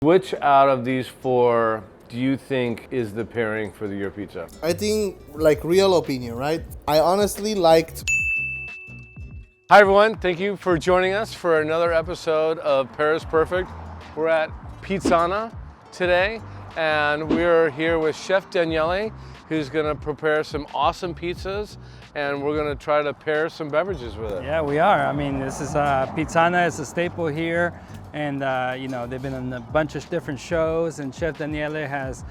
Which out of these four do you think is the pairing for your pizza? I think, like, real opinion, right? I honestly liked... Hi everyone, thank you for joining us for another episode of Paris Perfect. We're at Pizzana today, and we're here with Chef Daniele, who's gonna prepare some awesome pizzas, and we're gonna try to pair some beverages with it. Yeah, we are. I mean, this is Pizzana is a staple here, and you know, they've been on a bunch of different shows, and Chef Daniele has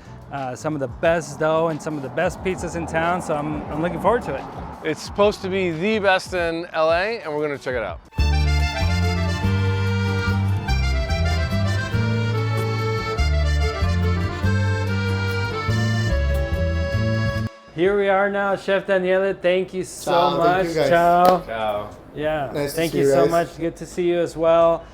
some of the best dough and some of the best pizzas in town, so I'm looking forward to it. It's supposed to be the best in LA, and we're gonna check it out. Here we are now, Chef Daniele. Thank you so Ciao, much. thank you guys. Ciao. Ciao. Yeah, Nice to thank see you you so guys. much. Good to see you as well.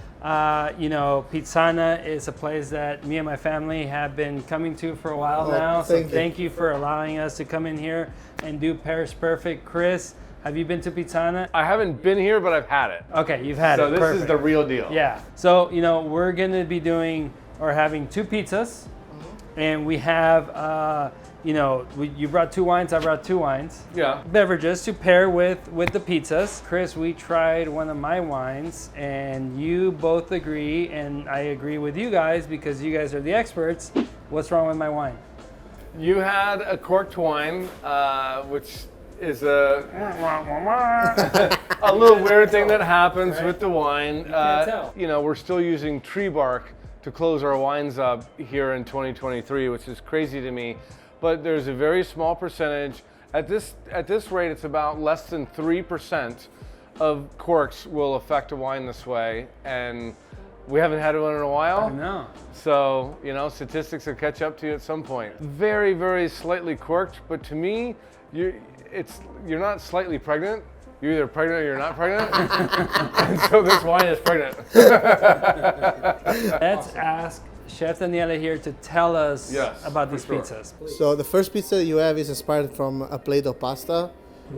You know, Pizzana is a place that me and my family have been coming to for a while now. So thank you for allowing us to come in here and do Paris Perfect. Chris, have you been to Pizzana? I haven't been here, but I've had it. Okay, you've had it. So this Perfect. is the real deal. Yeah. So, you know, we're going to be doing or having two pizzas. And we have, you know, you brought two wines, I brought two wines. Yeah. Beverages to pair with the pizzas. Chris, we tried one of my wines, and you both agree, and I agree with you guys because you guys are the experts. What's wrong with my wine? You had a corked wine, which is a little weird thing that happens with the wine. can't tell. You know, we're still using tree bark to close our wines up here in 2023, which is crazy to me. But there's a very small percentage. At this rate, it's about less than 3% of corks will affect a wine this way, and we haven't had one in a while. No. So, you know, statistics will catch up to you at some point. Very, very slightly corked, but to me, you're not slightly pregnant. You're either pregnant or you're not pregnant. And so this wine is pregnant. Let's ask Chef Daniele here to tell us about these sure. pizzas. So the first pizza you have is inspired from a plate of pasta,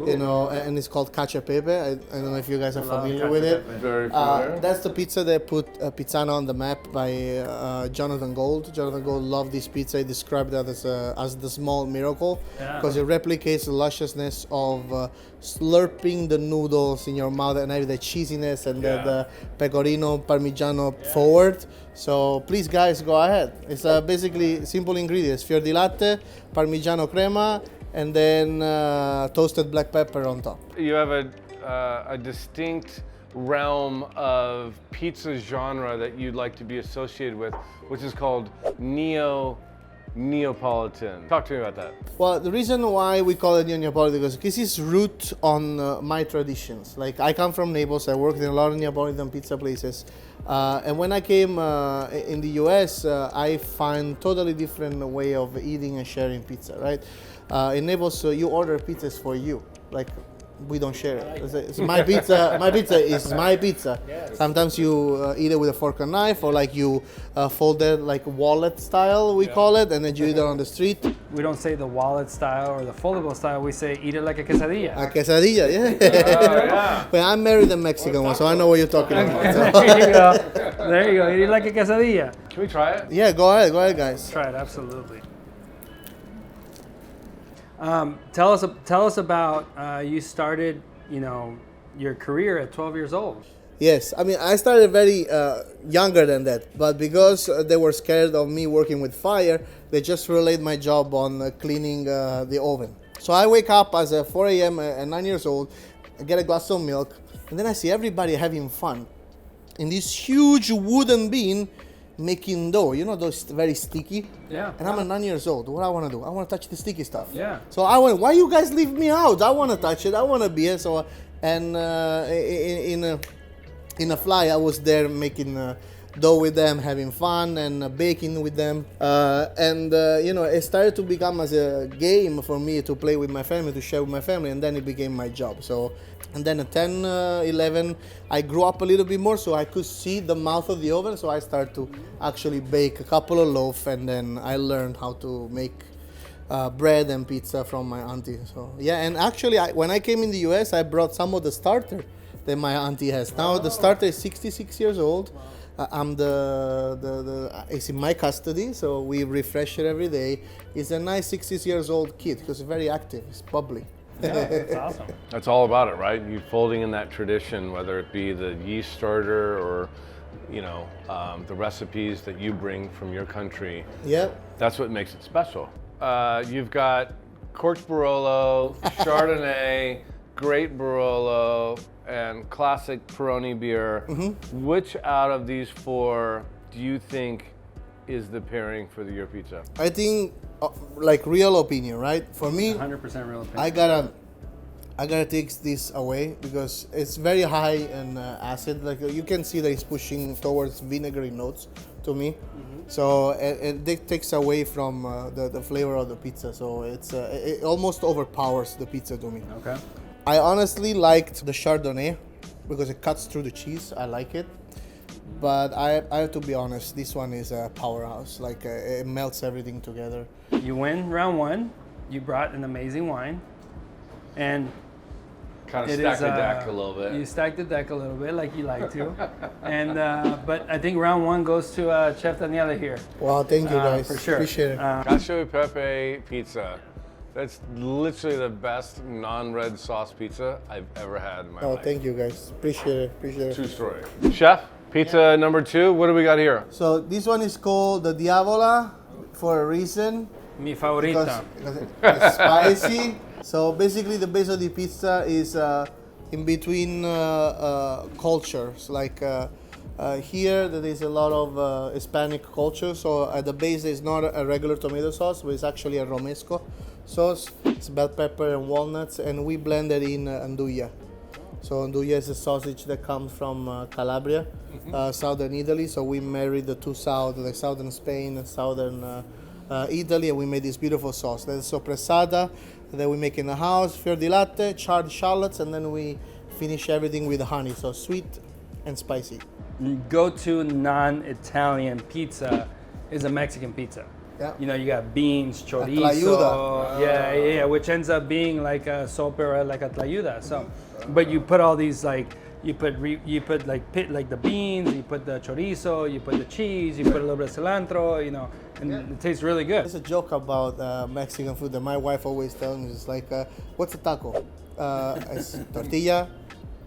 you know, and it's called Cacio Pepe. I don't know if you guys are familiar with it. Very familiar. That's the pizza that put Pizzana on the map by Jonathan Gold. Jonathan Gold loved this pizza. He described that as the small miracle because it replicates the lusciousness of slurping the noodles in your mouth and having the cheesiness and the pecorino parmigiano forward. So please, guys, go ahead. It's basically simple ingredients: fior di latte, parmigiano crema, and then toasted black pepper on top. You have a distinct realm of pizza genre that you'd like to be associated with, which is called Neapolitan. Talk to me about that. Well, the reason why we call it Neapolitan is because it's root on my traditions. Like, I come from Naples. I worked in a lot of Neapolitan pizza places. And when I came in the US, I find totally different way of eating and sharing pizza, right? In Naples, you order pizzas for you. Like, we don't share it. It's my pizza. My pizza is my pizza. Sometimes you eat it with a fork and knife, or like you fold it like wallet style, we call it, and then you eat it on the street. We don't say the wallet style or the foldable style. We say eat it like a quesadilla. A quesadilla, yeah. But I'm married a Mexican one, so I know what you're talking about. So. There you go. There you go. Eat it like a quesadilla. Can we try it? Yeah, go ahead, guys. Try it, absolutely. Tell us about you started, you know, your career at 12 years old. Yes, I mean, I started very younger than that, but because they were scared of me working with fire, they just relayed my job on cleaning the oven. So I wake up as a 4 a.m. at 9 years old, I get a glass of milk, and then I see everybody having fun in this huge wooden bin making dough. You know, those very sticky? Yeah. And I'm 9 years old. What I want to do? I want to touch the sticky stuff. Yeah. So I went, why you guys leave me out? I want to touch it. I want to be it. So, and in a fly, I was there making dough with them, having fun and baking with them. You know, it started to become as a game for me to play with my family, to share with my family, and then it became my job. So, and then at 10, 11, I grew up a little bit more, so I could see the mouth of the oven. So I started to actually bake a couple of loaves, and then I learned how to make bread and pizza from my auntie. So yeah, and actually, when I came in the US, I brought some of the starter that my auntie has. Now the starter is 66 years old. It's in my custody, so we refresh it every day. It's a nice 60 years old kid because it's very active. It's bubbly. Yeah, that's awesome. That's all about it, right? You folding in that tradition, whether it be the yeast starter or, you know, the recipes that you bring from your country. Yep. That's what makes it special. You've got corked Barolo, Chardonnay, great Barolo, and classic Peroni beer. Which out of these four do you think is the pairing for your pizza? I think, like real opinion, right? For me, 100% real opinion. I gotta take this away because it's very high in acid. Like you can see that it's pushing towards vinegary notes to me. So it takes away from the flavor of the pizza. So it almost overpowers the pizza to me. Okay. I honestly liked the Chardonnay because it cuts through the cheese. I like it. But I have to be honest, this one is a powerhouse. Like it melts everything together. You win round one. You brought an amazing wine. And Kind of stack the deck a little bit. you stacked the deck a little bit like you like to. And but I think round one goes to Chef Daniele here. Wow, thank you guys. For sure. Appreciate it. Cacio e Pepe pizza. That's literally the best non-red sauce pizza I've ever had in my life. Thank you guys. Appreciate it. True story. Chef, pizza number 2, what do we got here? So this one is called the Diavola for a reason. Mi favorita. Because it's spicy. So basically the base of the pizza is in between cultures. Like here there is a lot of Hispanic culture. So at the base there's not a regular tomato sauce, but it's actually a romesco sauce. It's bell pepper and walnuts, and we blended in andouille. So andouille is a sausage that comes from Calabria, southern Italy. So we married the two like southern Spain and southern Italy, and we made this beautiful sauce. That's soppressata that we make in the house, fior di latte, charred shallots, and then we finish everything with honey. So sweet and spicy. Go-to non-Italian pizza is a Mexican pizza. Yeah. You know, you got beans, chorizo, tlayuda. yeah, which ends up being like a sope or like a tlayuda. So, but you put all these like you put the beans, you put the chorizo, you put the cheese, you put a little bit of cilantro, you know, and it tastes really good. There's a joke about Mexican food that my wife always tells me. It's like, what's a taco? Es tortilla,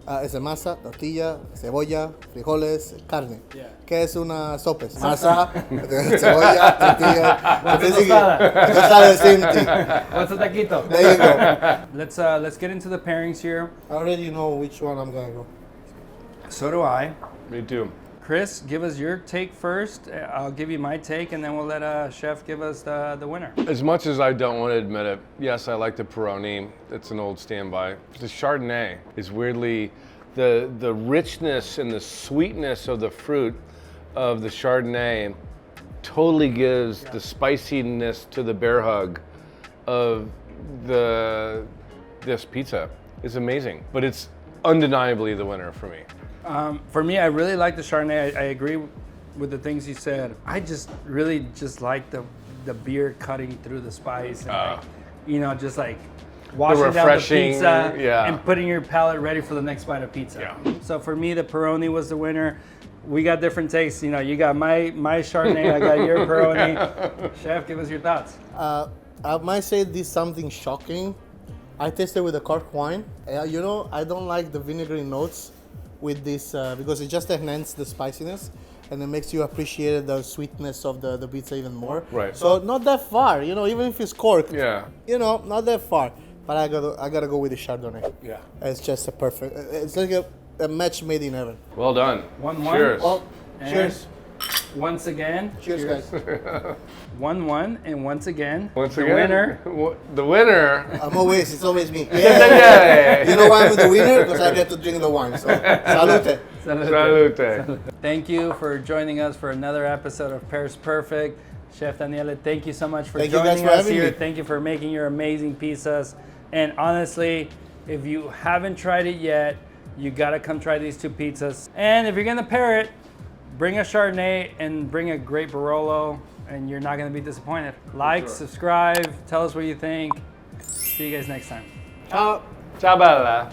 es masa, tortilla, cebolla, frijoles, carne. Yeah. ¿Qué es una sopa? Masa, cebolla, tortilla. What's a tostada? Tostada is empty. What's a taquito? There you go. Let's get into the pairings here. I already know which one I'm gonna go. So do I. Me too. Chris, give us your take first. I'll give you my take, and then we'll let Chef give us the winner. As much as I don't want to admit it, yes, I like the Peroni. It's an old standby. The Chardonnay is weirdly, the richness and the sweetness of the fruit of the Chardonnay totally gives the spiciness to the bear hug of this pizza. It's amazing, but it's undeniably the winner for me. For me, I really like the Chardonnay. I agree with the things you said. I just really like the beer cutting through the spice, and like, you know, just like washing down the pizza and putting your palate ready for the next bite of pizza. Yeah. So for me, the Peroni was the winner. We got different tastes. You know, you got my Chardonnay, I got your Peroni. Chef, give us your thoughts. I might say this something shocking. I tasted with a cork wine. You know, I don't like the vinegary notes with this because it just enhances the spiciness and it makes you appreciate the sweetness of the pizza even more. Right. So not that far, you know, even if it's corked, Yeah. you know, not that far. But I gotta go with the Chardonnay. Yeah. It's just a perfect. It's like a match made in heaven. Well done. 1-1. Cheers. Well, And cheers. Once again. Cheers, guys. 1-1, and once again, Once the again, winner. The winner. It's always me. Yeah. You know why I'm the winner? Because I get to drink the wine. So, salute. Salute. Thank you for joining us for another episode of Pairs Perfect. Chef Daniele, thank you so much for Thank you guys joining for us having here. me. Thank you for making your amazing pizzas. And honestly, if you haven't tried it yet, you gotta come try these two pizzas. And if you're gonna pair it, bring a Chardonnay and bring a great Barolo, and you're not gonna be disappointed. Like, subscribe, tell us what you think. See you guys next time. Ciao. Ciao, bella.